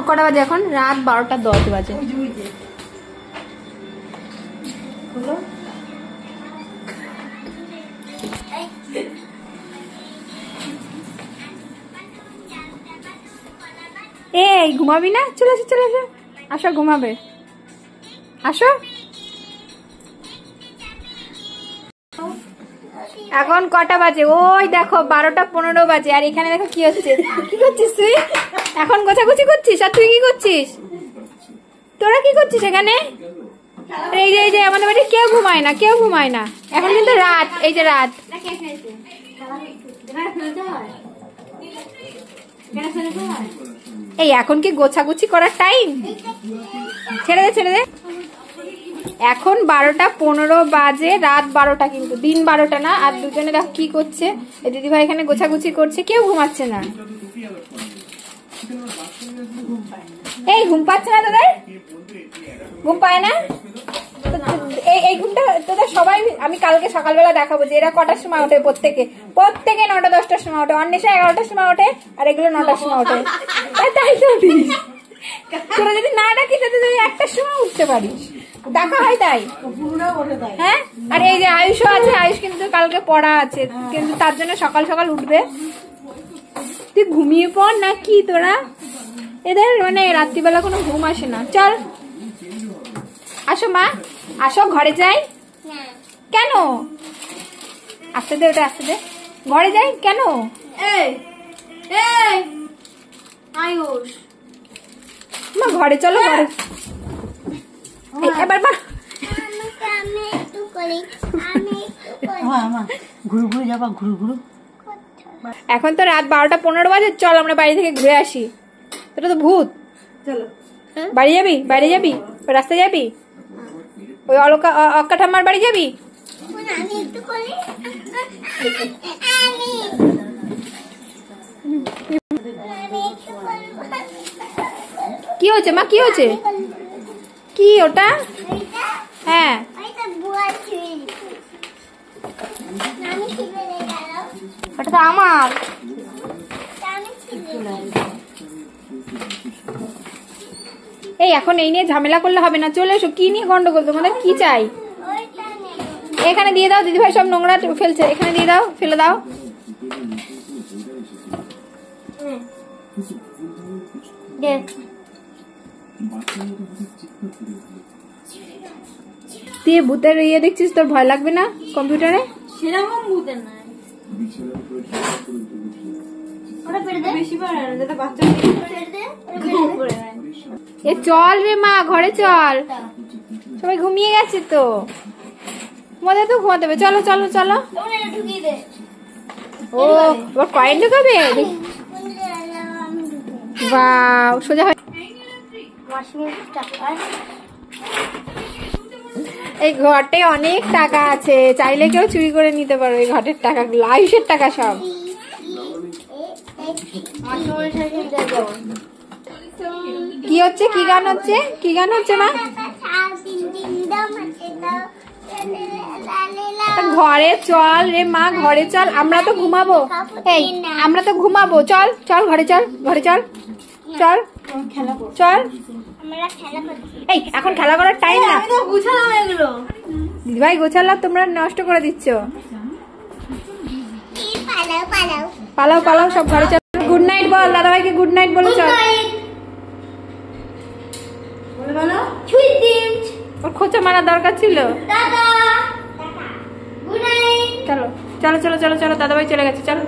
কটা বাজে এখন? রাত 12টা 10 বাজে। এই ঘুমাবি না? চলে আসো চলে আসো, আসো ঘুমাবে, আসো। এখন কটা বাজে? ওই দেখো 12টা 15 বাজে। আর এখানে দেখো কি হচ্ছে। কি করছিস তুই? এখন গোছাগুছি করছিস? আর তুই কি করছিস? তোরা কি করছিস এখানে? এই যে এই যে আমাদের বাড়ি কেউ ঘুমায় না, কেউ ঘুমায় না। এখন কিন্তু রাত, এই যে রাত। এই এখন কি গোছাগুছি করার টাইম? ছেড়ে দে ছেড়ে দে। এখন 12টা 15 বাজে, রাত 12টা, কিন্তু দিন 12টা না। আর দুজনে দেখো কি করছে। এই দিদিভাই এখানে গোছাগুছি করছে, কেউ ঘুমাচ্ছে না। এই ঘুম পাচ্ছে না তোদের? ঘুম পায় না? এই ঘুমটা তোদের সবাই, আমি কালকে সকালবেলা দেখাবো যে এরা কটার সময় ওঠে। প্রত্যেকে 9টা 10টার সময় ওঠে। অন্বেষা 11টার সময় ওঠে, আর এগুলো 9টার সময় ওঠে। তাই তো উঠিস। তোরা যদি না ডাকিস তুই 1টার সময় উঠতে পারিস, দেখা হয় তাই। হ্যাঁ, আর এই যে আয়ুষও আছে, আয়ুষ কিন্তু কালকে পড়া আছে, কিন্তু তার জন্য সকাল সকাল উঠবে। তুই ঘুমিয়ে পড় না কি তোরা? এদের মানে রাত্রিবেলা কোনো ঘুম আসে না। চল আসো মা, আসো ঘরে যাই। কেন? আসতে দে, ওটা আসতে দে। ঘরে যাই কেন? আয়ুষ মা ঘরে চলো, ঘরে। এবার মা এখন তো রাত 12টা 15 বাজে। চল আমরা বাড়ি থেকে ঘুরে আসি। তোরা তো ভূত। চলো বাড়ি যাবি? বাইরে যাবি? রাস্তায় যাবি? ওই অক্কা ঠাম্মার বাড়ি যাবি? কি হয়েছে মা? কি হয়েছে? কি ওটা? হ্যাঁ ওটা তো আমার। এই এখন এই নিয়ে ঝামেলা করলে হবে না। চলে এসো। কি নিয়ে গন্ডগোল? তোমাদের কি চাই? এখানে দিয়ে দাও, দিদিভাই সব নোংরা ফেলছে, এখানে দিয়ে দাও, ফেলে দাও। তুই ভূতের ইয়ে দেখছিস, তোর ভয় লাগবে না কম্পিউটারে? সেরকম ভূতের না। এ চল রে মা, ঘরে চল। সবাই ঘুমিয়ে গেছে তো, তোমাদের তো ঘুমাতে হবে। চলো চলো চলো। ও এবার কয়েন ঢুকাবে? বাহ, সোজা হয়। এই ঘটে অনেক টাকা আছে, চাইলে কেউ চুরি করে নিতে পারো এই ঘটের টাকাগুলো, আয়ুষের টাকা সব। কি হচ্ছে? কি গান হচ্ছে? কি গান হচ্ছে মা? ঘরে চল রে মা, ঘরে চল। আমরা তো ঘুমাবো। এই আমরা তো ঘুমাবো। চল চল ঘরে চল, ঘরে চল, চল চল। এই এখন খেলা করার টাইম না। দিদিভাই গোছালাম, তোমরা নষ্ট করে দিচ্ছ। পালাও পালাও সব, ঘরে চল। গুড নাইট বল দাদাভাইকে, গুড নাইট বলে চল। ওর খোঁচা মারা দরকার ছিল। চলো চলো চলো চলো, দাদাভাই চলে গেছে, চলো।